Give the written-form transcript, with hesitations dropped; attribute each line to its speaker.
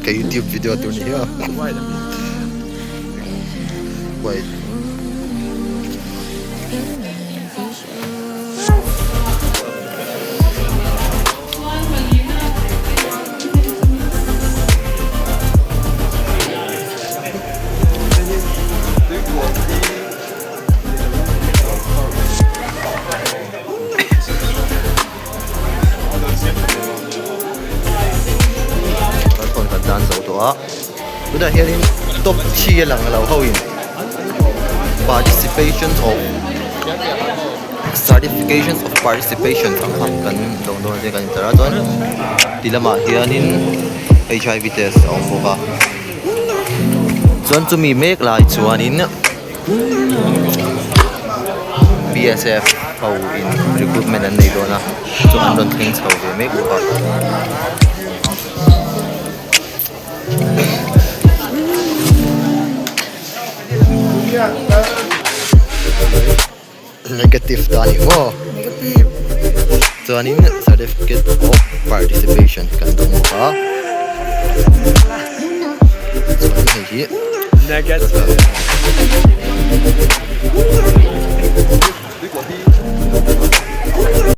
Speaker 1: Kayak YouTube video tu ni ya. Wait. Udah here in top 10 lang alaw hawin participations of certifications of participation ang kan dong din kan taraton tila ma hianin HIV test ang buka zon to me make la chuanin BSF how in recruitment and nei dona so andon things how we make buka Negative tani mo. Negative. Tani certificate of participation kantong mo ka. So ini negative.